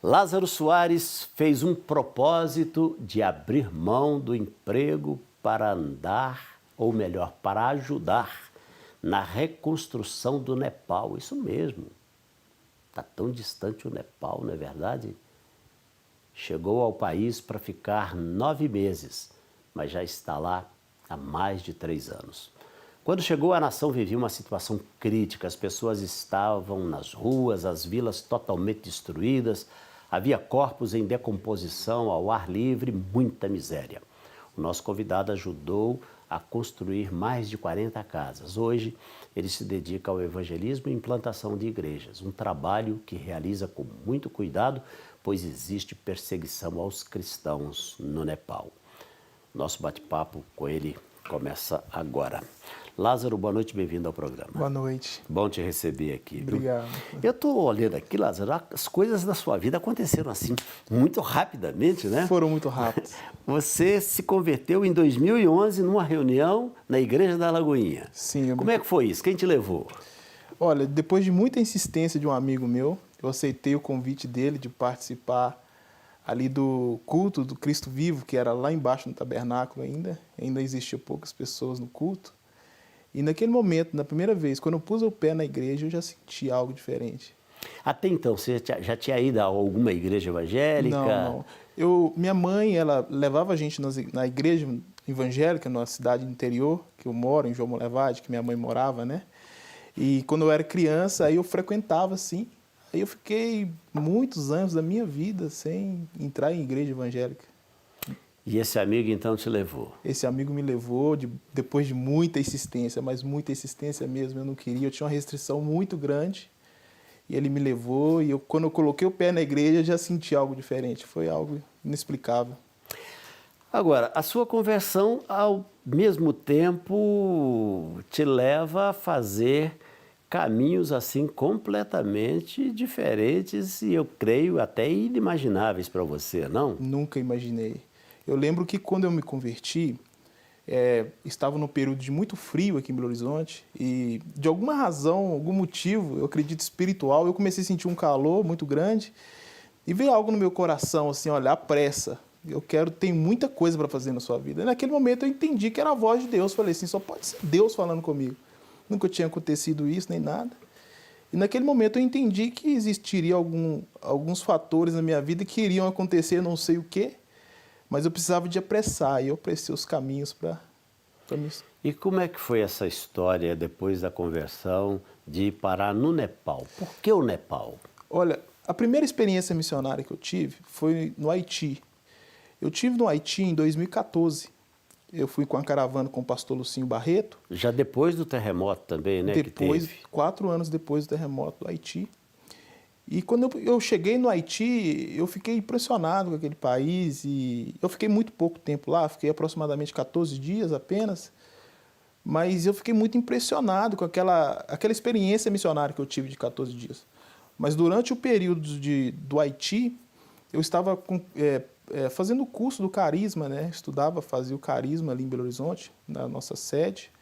Lázaro Soares fez um propósito de abrir mão do emprego para andar, ou melhor, para ajudar na reconstrução do Nepal. Isso mesmo. Está tão distante o Nepal, não é verdade? Chegou ao país para ficar 9 meses, mas já está lá há mais de 3 anos. Quando chegou, a nação vivia uma situação crítica. As pessoas estavam nas ruas, as vilas totalmente destruídas, havia corpos em decomposição ao ar livre, muita miséria. O nosso convidado ajudou a construir mais de 40 casas. Hoje, ele se dedica ao evangelismo e implantação de igrejas, um trabalho que realiza com muito cuidado, pois existe perseguição aos cristãos no Nepal. Nosso bate-papo com ele começa agora. Lázaro, boa noite, bem-vindo ao programa. Boa noite. Bom te receber aqui. Obrigado. Eu estou olhando aqui, Lázaro, as coisas da sua vida aconteceram assim, muito rapidamente, né? Foram muito rápidos. Você se converteu em 2011 numa reunião na Igreja da Lagoinha. Sim. Como é que foi isso? Quem te levou? Olha, depois de muita insistência de um amigo meu, eu aceitei o convite dele de participar ali do culto do Cristo Vivo, que era lá embaixo no tabernáculo ainda existiam poucas pessoas no culto. E naquele momento, na primeira vez, quando eu pus o pé na igreja, eu já senti algo diferente. Até então, você já tinha ido a alguma igreja evangélica? Não. Minha mãe, ela levava a gente na igreja evangélica, numa cidade interior, que eu moro, em João Molevade, que minha mãe morava, né? E quando eu era criança, aí eu frequentava, assim. Aí eu fiquei muitos anos da minha vida sem entrar em igreja evangélica. E esse amigo, então, te levou? Esse amigo me levou depois de muita insistência, mas muita insistência mesmo, eu não queria. Eu tinha uma restrição muito grande e ele me levou e quando eu coloquei o pé na igreja, eu já senti algo diferente. Foi algo inexplicável. Agora, a sua conversão, ao mesmo tempo, te leva a fazer caminhos assim completamente diferentes e, eu creio, até inimagináveis para você, não? Nunca imaginei. Eu lembro que quando eu me converti, estava num período de muito frio aqui em Belo Horizonte e, de alguma razão, algum motivo, eu acredito espiritual, eu comecei a sentir um calor muito grande e veio algo no meu coração, assim, olha, a pressa. Tem muita coisa para fazer na sua vida. E naquele momento eu entendi que era a voz de Deus. Falei assim, só pode ser Deus falando comigo. Nunca tinha acontecido isso, nem nada. E naquele momento eu entendi que existiria alguns fatores na minha vida que iriam acontecer, não sei o quê, mas eu precisava de apressar, e eu apressei os caminhos para mim. E como é que foi essa história, depois da conversão, de parar no Nepal? Por que o Nepal? Olha, a primeira experiência missionária que eu tive foi no Haiti. Eu tive no Haiti em 2014. Eu fui com a caravana com o pastor Lucinho Barreto. Já depois do terremoto também, né? Depois, 4 anos depois do terremoto do Haiti. E quando eu cheguei no Haiti, eu fiquei impressionado com aquele país e eu fiquei muito pouco tempo lá, fiquei aproximadamente 14 dias apenas, mas eu fiquei muito impressionado com aquela experiência missionária que eu tive de 14 dias. Mas durante o período do Haiti, eu estava fazendo o curso do Carisma, né? Fazia o Carisma ali em Belo Horizonte, na nossa sede.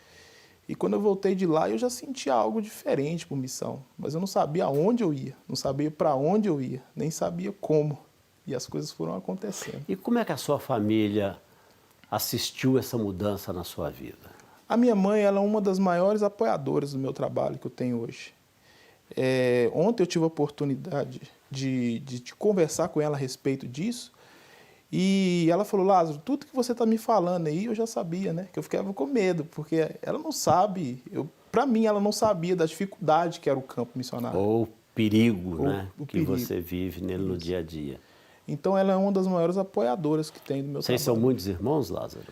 E quando eu voltei de lá, eu já sentia algo diferente por missão. Mas eu não sabia aonde eu ia, não sabia para onde eu ia, nem sabia como. E as coisas foram acontecendo. E como é que a sua família assistiu essa mudança na sua vida? A minha mãe, ela é uma das maiores apoiadoras do meu trabalho que eu tenho hoje. Ontem eu tive a oportunidade de conversar com ela a respeito disso. E ela falou, Lázaro, tudo que você está me falando aí, eu já sabia, né? Que eu ficava com medo, porque ela não sabe, para mim, ela não sabia da dificuldade que era o campo missionário. Ou perigo, né? O que perigo. Você vive nele no dia a dia. Então, ela é uma das maiores apoiadoras que tem do meu trabalho. Vocês são muitos irmãos, Lázaro?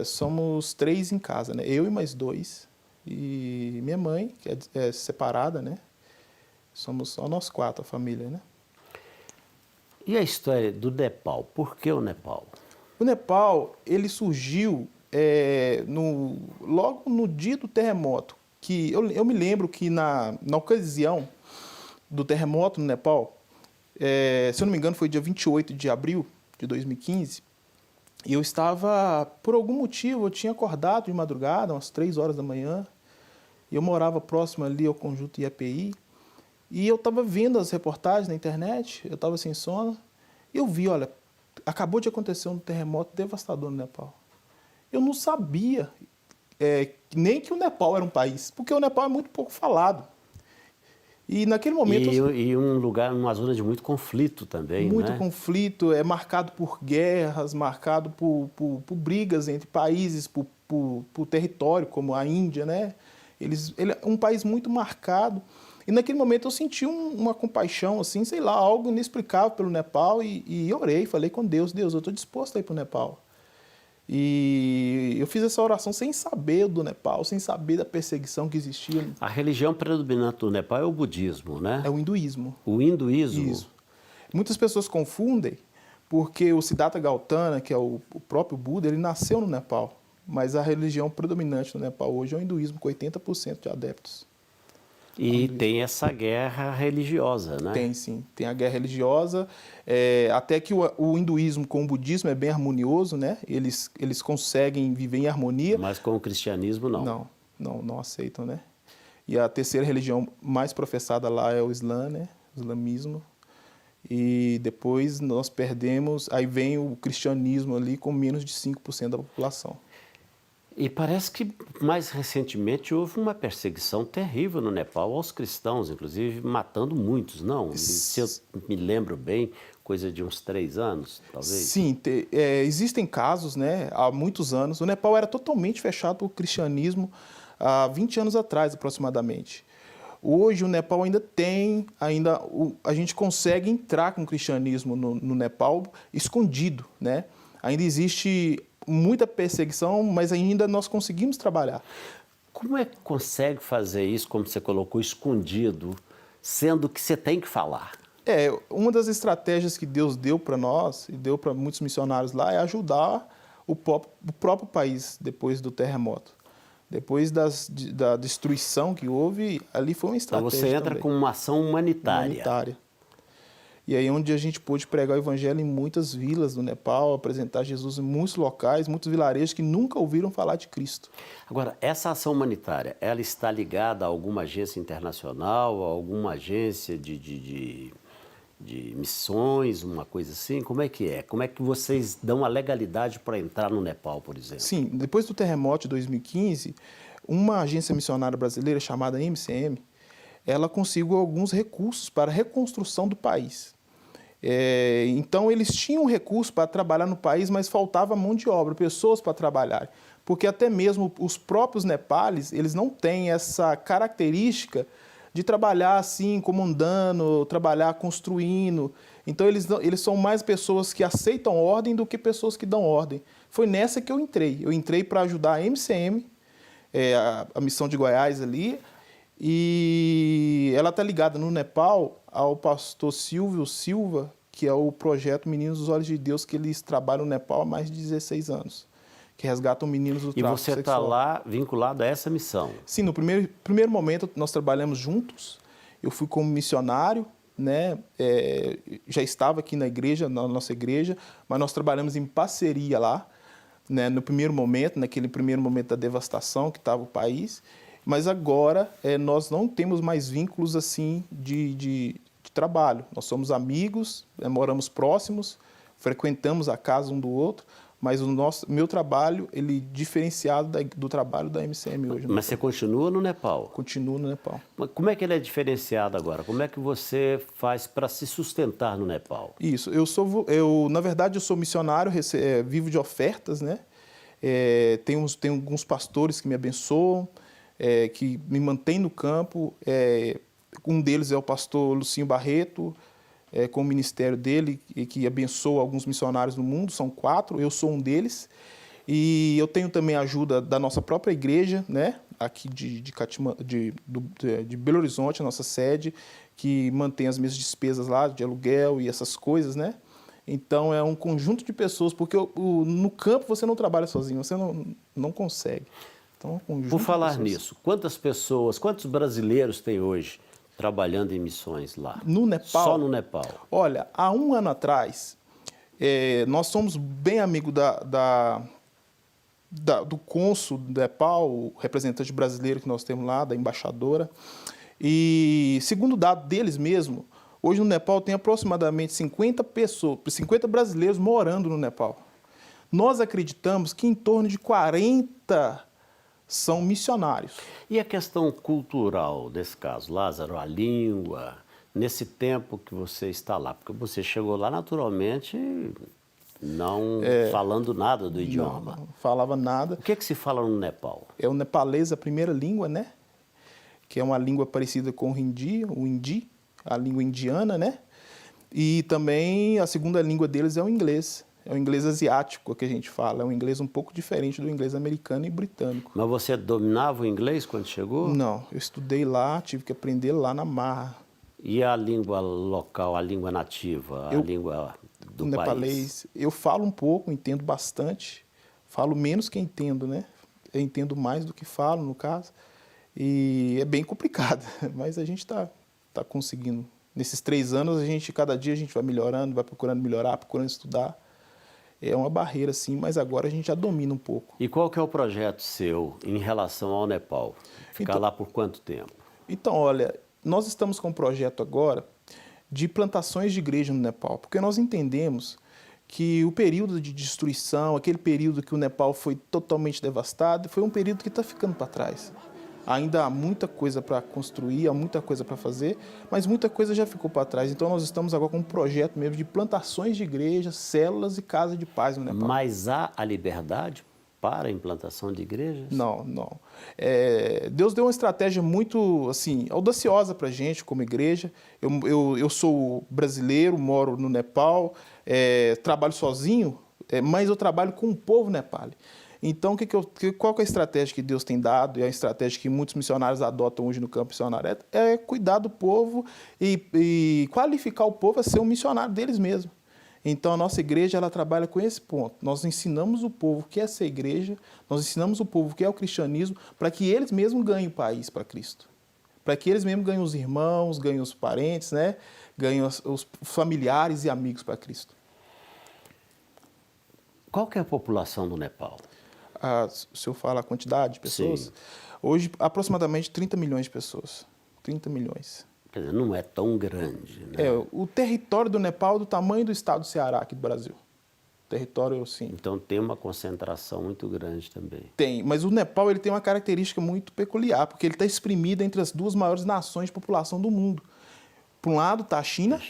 Somos 3 em casa, né? Eu e mais 2. E minha mãe, que é separada, né? Somos só nós 4, a família, né? E a história do Nepal? Por que o Nepal? O Nepal, ele surgiu logo no dia do terremoto. Que eu me lembro que na ocasião do terremoto no Nepal, se eu não me engano foi dia 28 de abril de 2015, e eu estava, por algum motivo, eu tinha acordado de madrugada, umas 3 horas da manhã, e eu morava próximo ali ao conjunto IAPI, E eu estava vendo as reportagens na internet, eu estava sem sono, e eu vi, olha, acabou de acontecer um terremoto devastador no Nepal. Eu não sabia nem que o Nepal era um país, porque o Nepal é muito pouco falado. E naquele momento... E um lugar, uma zona de muito conflito também, muito né? conflito, é marcado por guerras, marcado por brigas entre países, por território, como a Índia, né? Ele é um país muito marcado. E naquele momento eu senti uma compaixão, assim, sei lá, algo inexplicável pelo Nepal e orei, falei com Deus, Deus, eu estou disposto a ir para o Nepal. E eu fiz essa oração sem saber do Nepal, sem saber da perseguição que existia. A religião predominante do Nepal é o budismo, né? É o hinduísmo. O hinduísmo? Isso. Muitas pessoas confundem, porque o Siddhartha Gautama, que é o próprio Buda, ele nasceu no Nepal. Mas a religião predominante no Nepal hoje é o hinduísmo, com 80% de adeptos. E tem essa guerra religiosa, né? Tem, sim. Tem a guerra religiosa. Até que o hinduísmo com o budismo é bem harmonioso, né? Eles conseguem viver em harmonia. Mas com o cristianismo, não. Não aceitam, né? E a terceira religião mais professada lá é o Islã, né? O islamismo. E depois nós perdemos... Aí vem o cristianismo ali com menos de 5% da população. E parece que, mais recentemente, houve uma perseguição terrível no Nepal aos cristãos, inclusive matando muitos, não? Se eu me lembro bem, coisa de uns 3 anos, talvez? Sim, existem casos, né? Há muitos anos. O Nepal era totalmente fechado para o cristianismo há 20 anos atrás, aproximadamente. Hoje o Nepal ainda tem, a gente consegue entrar com o cristianismo no Nepal escondido, né? Ainda existe muita perseguição, mas ainda nós conseguimos trabalhar. Como é que consegue fazer isso, como você colocou, escondido, sendo que você tem que falar? Uma das estratégias que Deus deu para nós, e deu para muitos missionários lá, é ajudar o próprio país depois do terremoto. Depois da destruição que houve, ali foi uma estratégia Então você entra também. com uma ação humanitária. E aí onde a gente pôde pregar o evangelho em muitas vilas do Nepal, apresentar Jesus em muitos locais, muitos vilarejos que nunca ouviram falar de Cristo. Agora, essa ação humanitária, ela está ligada a alguma agência internacional, a alguma agência de missões, uma coisa assim? Como é que é? Como é que vocês dão a legalidade para entrar no Nepal, por exemplo? Sim, depois do terremoto de 2015, uma agência missionária brasileira chamada MCM, ela conseguiu alguns recursos para a reconstrução do país. Então, eles tinham recursos para trabalhar no país, mas faltava mão de obra, pessoas para trabalhar. Porque até mesmo os próprios nepales, eles não têm essa característica de trabalhar assim, comandando, trabalhar construindo. Então, eles são mais pessoas que aceitam ordem do que pessoas que dão ordem. Foi nessa que eu entrei. Eu entrei para ajudar a MCM, a missão de Goiás ali, e ela está ligada no Nepal ao pastor Silvio Silva, que é o projeto Meninos dos Olhos de Deus, que eles trabalham no Nepal há mais de 16 anos, que resgatam meninos do tráfico sexual. E você está lá vinculado a essa missão? Sim, no primeiro momento nós trabalhamos juntos, eu fui como missionário, né? Já estava aqui na igreja, na nossa igreja, mas nós trabalhamos em parceria lá, né? No primeiro momento, naquele primeiro momento da devastação que estava o país. Mas agora nós não temos mais vínculos assim de trabalho. Nós somos amigos, moramos próximos, frequentamos a casa um do outro, mas meu trabalho ele é diferenciado do trabalho da MCM hoje. Mas você continua no Nepal? Continuo no Nepal. Mas como é que ele é diferenciado agora? Como é que você faz para se sustentar no Nepal? Isso, na verdade eu sou missionário, vivo de ofertas, né? Tem alguns pastores que me abençoam, que me mantém no campo. Um deles é o pastor Lucinho Barreto, com o ministério dele, que abençoa alguns missionários no mundo, são 4, eu sou um deles. E eu tenho também a ajuda da nossa própria igreja, né? Aqui de Belo Horizonte, a nossa sede, que mantém as minhas despesas lá, de aluguel e essas coisas, né? Então é um conjunto de pessoas, porque no campo você não trabalha sozinho, você não consegue. Então, por falar nisso, quantos brasileiros tem hoje trabalhando em missões lá? No Nepal? Só no Nepal. Olha, há um ano atrás, nós somos bem amigos do cônsul do Nepal, o representante brasileiro que nós temos lá, da embaixadora. E, segundo o dado deles mesmo, hoje no Nepal tem aproximadamente 50 pessoas, 50 brasileiros morando no Nepal. Nós acreditamos que em torno de 40 são missionários. E a questão cultural, nesse caso, Lázaro, a língua, nesse tempo que você está lá? Porque você chegou lá naturalmente não falando nada do idioma. Não falava nada. O que é que se fala no Nepal? É o nepalês a primeira língua, né? Que é uma língua parecida com o hindi, a língua indiana, né? E também a segunda língua deles é o inglês. É o inglês asiático que a gente fala. É um inglês um pouco diferente do inglês americano e britânico. Mas você dominava o inglês quando chegou? Não, eu estudei lá, tive que aprender lá na marra. E a língua local, a língua nativa, a língua do o nepalês, país? Eu falo um pouco, entendo bastante. Falo menos que entendo, né? Eu entendo mais do que falo, no caso. E é bem complicado, mas a gente está conseguindo. Nesses 3 anos, cada dia a gente vai melhorando, vai procurando melhorar, procurando estudar. É uma barreira, sim, mas agora a gente já domina um pouco. E qual que é o projeto seu em relação ao Nepal? Ficar lá por quanto tempo? Então, olha, nós estamos com um projeto agora de plantações de igreja no Nepal, porque nós entendemos que o período de destruição, aquele período que o Nepal foi totalmente devastado, foi um período que está ficando para trás. Ainda há muita coisa para construir, há muita coisa para fazer, mas muita coisa já ficou para trás. Então nós estamos agora com um projeto mesmo de plantações de igrejas, células e casas de paz no Nepal. Mas há a liberdade para a implantação de igrejas? Não, não. Deus deu uma estratégia muito assim, audaciosa para a gente como igreja. Eu sou brasileiro, moro no Nepal, trabalho sozinho, mas eu trabalho com o povo nepali. Então, qual que é a estratégia que Deus tem dado, e a estratégia que muitos missionários adotam hoje no campo missionário? É cuidar do povo e qualificar o povo a ser um missionário deles mesmos. Então, a nossa igreja ela trabalha com esse ponto. Nós ensinamos o povo o que é ser igreja, nós ensinamos o povo o que é o cristianismo, para que eles mesmos ganhem o país para Cristo. Para que eles mesmos ganhem os irmãos, ganhem os parentes, né? Ganhem os familiares e amigos para Cristo. Qual que é a população do Nepal? Se eu falar a quantidade de pessoas, Sim. Hoje aproximadamente 30 milhões de pessoas. 30 milhões. Quer dizer, não é tão grande, né? O território do Nepal é do tamanho do estado do Ceará, aqui do Brasil. Território, sim. Então tem uma concentração muito grande também. Tem, mas o Nepal ele tem uma característica muito peculiar, porque ele está exprimido entre as 2 maiores nações de população do mundo. Por um lado está a China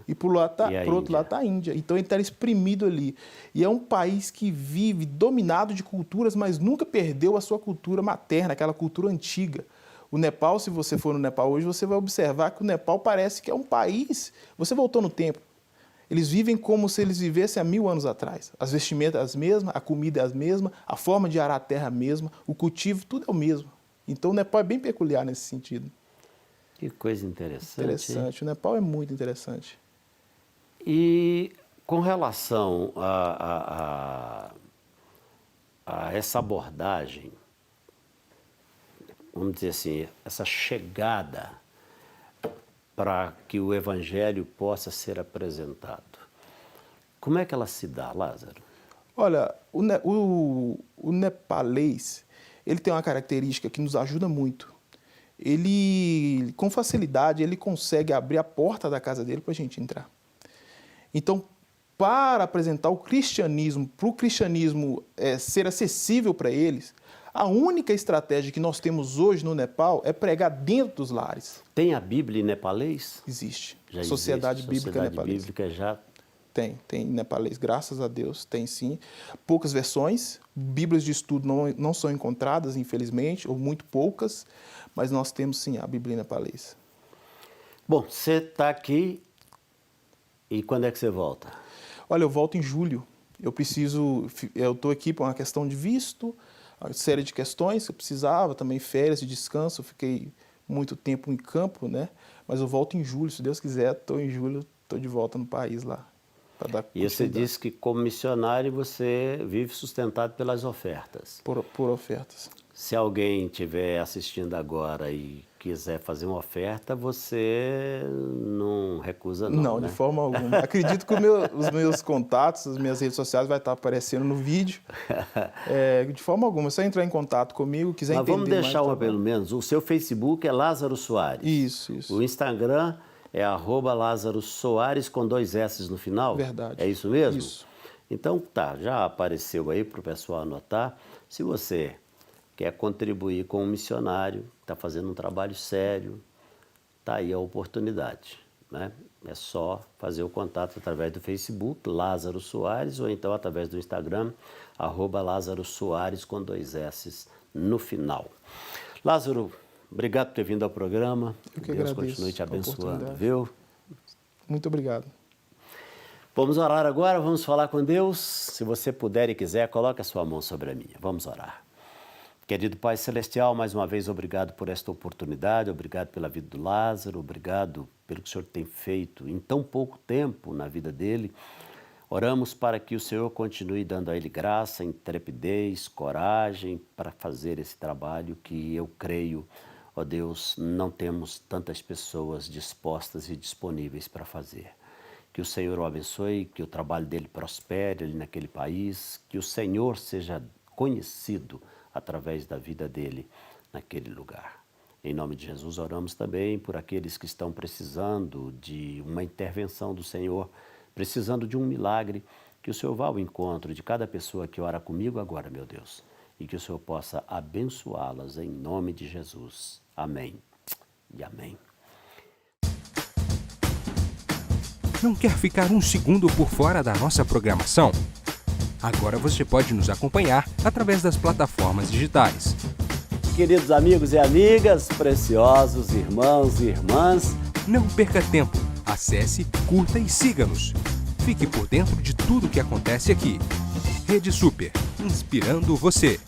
e por outro lado está a Índia. Então ele está exprimido ali. E é um país que vive dominado de culturas, mas nunca perdeu a sua cultura materna, aquela cultura antiga. O Nepal, se você for no Nepal hoje, você vai observar que o Nepal parece que é um país... Você voltou no tempo. Eles vivem como se eles vivessem há 1000 anos atrás. As vestimentas as mesmas, a comida é a mesma, a forma de arar a terra é a mesma, o cultivo, tudo é o mesmo. Então o Nepal é bem peculiar nesse sentido. Que coisa interessante. Interessante. O Nepal é muito interessante. E com relação a essa abordagem, vamos dizer assim, essa chegada para que o Evangelho possa ser apresentado, como é que ela se dá, Lázaro? Olha, o nepalês, ele tem uma característica que nos ajuda muito. Ele, com facilidade, ele consegue abrir a porta da casa dele para a gente entrar. Então, para apresentar o cristianismo, para o cristianismo ser acessível para eles, a única estratégia que nós temos hoje no Nepal é pregar dentro dos lares. Tem a Bíblia em nepalês? Existe. Já Sociedade existe. Bíblica Nepalês. Bíblica já... Tem em nepalês, graças a Deus, tem sim. Poucas versões, bíblias de estudo não são encontradas, infelizmente, ou muito poucas, mas nós temos sim a Bíblia em nepalês. Bom, você está aqui e quando é que você volta? Olha, eu volto em julho. Eu estou aqui por uma questão de visto, uma série de questões que eu precisava, também férias de descanso, eu fiquei muito tempo em campo, né? Mas eu volto em julho, se Deus quiser, estou em julho, estou de volta no país lá. E você disse que como missionário você vive sustentado pelas ofertas. Por ofertas. Se alguém estiver assistindo agora e quiser fazer uma oferta, você não recusa não, Não, né? de forma alguma. Acredito que os meus contatos, as minhas redes sociais vai estar aparecendo no vídeo. De forma alguma, é só entrar em contato comigo, quiser Mas entender vamos deixar mais, uma pelo menos. O seu Facebook é Lázaro Soares. Isso. O Instagram é @Lázaro Soares com 2 S no final? Verdade. É isso mesmo? Isso. Então tá, já apareceu aí para o pessoal anotar. Se você quer contribuir com um missionário, está fazendo um trabalho sério, tá aí a oportunidade, né? É só fazer o contato através do Facebook, Lázaro Soares, ou então através do Instagram, @Lázaro Soares com 2 S no final. Lázaro, obrigado por ter vindo ao programa. Eu que Deus agradeço continue te a abençoando, oportunidade. viu? Muito obrigado. Vamos orar agora, vamos falar com Deus. Se você puder e quiser, coloque a sua mão sobre a minha. Vamos orar. Querido Pai Celestial, mais uma vez, obrigado por esta oportunidade, obrigado pela vida do Lázaro, obrigado pelo que o Senhor tem feito em tão pouco tempo na vida dele. Oramos para que o Senhor continue dando a ele graça, intrepidez, coragem para fazer esse trabalho que eu creio, ó Deus, não temos tantas pessoas dispostas e disponíveis para fazer. Que o Senhor o abençoe, que o trabalho dele prospere ali naquele país, que o Senhor seja conhecido através da vida dele naquele lugar. Em nome de Jesus, oramos também por aqueles que estão precisando de uma intervenção do Senhor, precisando de um milagre, que o Senhor vá ao encontro de cada pessoa que ora comigo agora, meu Deus, e que o Senhor possa abençoá-las em nome de Jesus. Amém e amém. Não quer ficar um segundo por fora da nossa programação? Agora você pode nos acompanhar através das plataformas digitais. Queridos amigos e amigas, preciosos irmãos e irmãs, Não perca tempo. Acesse, curta e siga-nos. Fique por dentro de tudo o que acontece aqui. Rede Super, inspirando você.